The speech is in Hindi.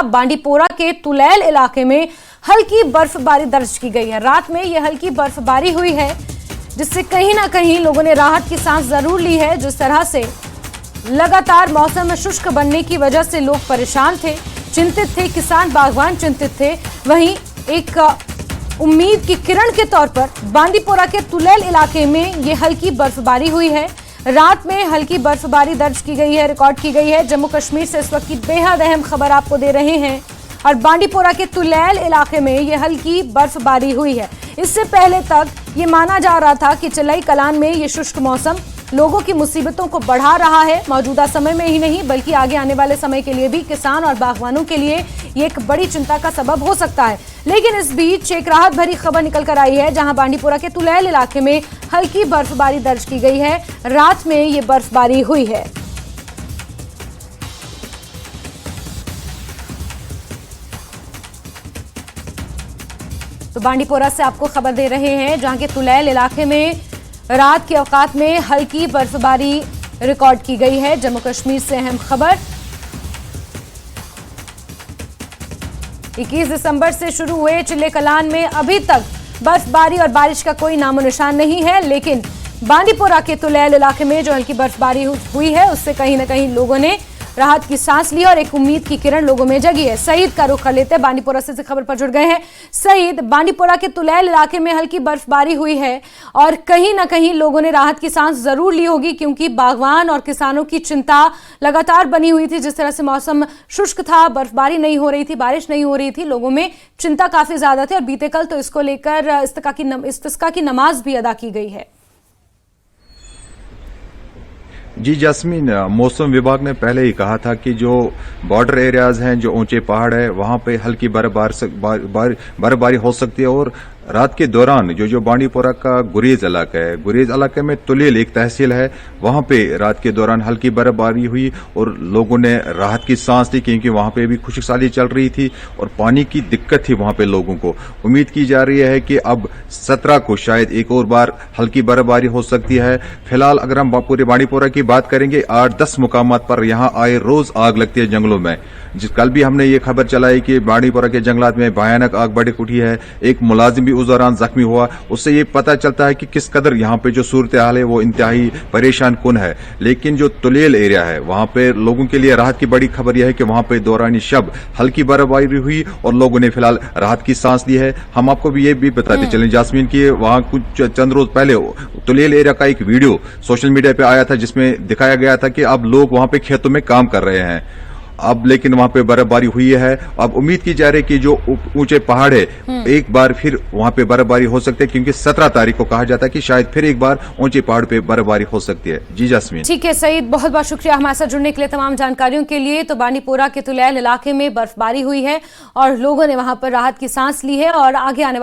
जिला बांडीपोरा के तुलैल इलाके में हल्की बर्फबारी दर्ज की गई है। रात में यह हल्की बर्फबारी हुई है, जिससे कहीं ना कहीं लोगों ने राहत की सांस जरूर ली है। जिस तरह से लगातार मौसम शुष्क बनने की वजह से लोग परेशान थे, चिंतित थे, किसान बागवान चिंतित थे। वहीं एक उम्मीद की किरण के तौर पर बांडीपोरा के तुलैल इलाके में ये हल्की बर्फबारी हुई है। रात में हल्की बर्फबारी दर्ज की गई है, रिकॉर्ड की गई है। जम्मू कश्मीर से इस वक्त की बेहद अहम खबर आपको दे रहे हैं और बांडीपोरा के तुलैल इलाके में ये हल्की बर्फबारी हुई है। इससे पहले तक ये माना जा रहा था कि चिलई कलान में ये शुष्क मौसम लोगों की मुसीबतों को बढ़ा रहा है। मौजूदा समय में ही नहीं बल्कि आगे आने वाले समय के लिए भी किसान और बागवानों के लिए ये एक बड़ी चिंता का सबब हो सकता है। लेकिन इस बीच एक राहत भरी खबर निकल कर आई है, जहां बांडीपोरा के तुलैल इलाके में हल्की बर्फबारी दर्ज की गई है। रात में ये बर्फबारी हुई है। तो बांडीपोरा से आपको खबर दे रहे हैं, जहां के तुलैल इलाके में रात के औकात में हल्की बर्फबारी रिकॉर्ड की गई है। जम्मू कश्मीर से अहम खबर। 21 दिसंबर से शुरू हुए चिल्ले कलान में अभी तक बर्फबारी और बारिश का कोई नामो निशान नहीं है, लेकिन बांडीपोरा के तुलैल इलाके में जो हल्की बर्फबारी हुई है उससे कहीं ना कहीं लोगों ने राहत की सांस ली और एक उम्मीद की किरण लोगों में जगी है। सईद का रुख कर लेते हैं, बांडीपोरा से खबर पर जुड़ गए हैं। सईद, बांडीपोरा के तुलैल इलाके में हल्की बर्फबारी हुई है और कहीं ना कहीं लोगों ने राहत की सांस जरूर ली होगी, क्योंकि बागवान और किसानों की चिंता लगातार बनी हुई थी। जिस तरह से मौसम शुष्क था, बर्फबारी नहीं हो रही थी, बारिश नहीं हो रही थी, लोगों में चिंता काफी ज्यादा थी और बीते कल तो इसको लेकर इस्तिस्का की नमाज भी अदा की गई है। जी जास्मीन, मौसम विभाग ने पहले ही कहा था कि जो बॉर्डर एरियाज हैं, जो ऊंचे पहाड़ है, वहां पे हल्की बर्फबारी हो सकती है। और रात के दौरान जो बांडीपोरा का गुरेज इलाका है, गुरेज इलाके में तुलैल एक तहसील है, वहां पे रात के दौरान हल्की बर्फबारी हुई और लोगों ने राहत की सांस ली, क्योंकि वहां पे भी खुशकसाली चल रही थी और पानी की दिक्कत थी वहां पे लोगों को। उम्मीद की जा रही है कि अब 17 को शायद एक और बार हल्की बर्फबारी हो सकती है। फिलहाल अगर हम पूरे बांडीपोरा की बात करेंगे, 8-10 मुकामात पर यहां आए रोज आग लगती है जंगलों में। कल भी हमने ये खबर चलाई कि बांडीपोरा के जंगलात में भयानक आग बढ़ उठी है। एक मुलाजिम भी उस दौरान जख्मी हुआ। उससे ये पता चलता है कि किस कदर यहाँ पे जो सूरत हाल है वो इंतहाई परेशान कुन है। लेकिन जो तुलैल एरिया है, वहां पे लोगों के लिए राहत की बड़ी खबर यह है कि वहां पे दौरान शब हल्की बर्फबारी हुई और लोगों ने फिलहाल राहत की सांस ली है। हम आपको भी ये भी बताते चलें जास्मीन की, वहां कुछ चंद रोज पहले तुलैल एरिया का एक वीडियो सोशल मीडिया पे आया था, जिसमें दिखाया गया था कि अब लोग वहां पे खेतों में काम कर रहे हैं। अब लेकिन वहां पे बर्फबारी हुई है। अब उम्मीद की जा रही है कि जो ऊंचे पहाड़ है, एक बार फिर वहां पे बर्फबारी हो सकती है, क्योंकि 17 तारीख को कहा जाता है कि शायद फिर एक बार ऊंचे पहाड़ पे बर्फबारी हो सकती है। जी जास्मीन। ठीक है सईद, बहुत बहुत शुक्रिया हमारे साथ जुड़ने के लिए, तमाम जानकारियों के लिए। तो बांडीपोरा के तुलैल इलाके में बर्फबारी हुई है और लोगों ने वहां पर राहत की सांस ली है और आगे आने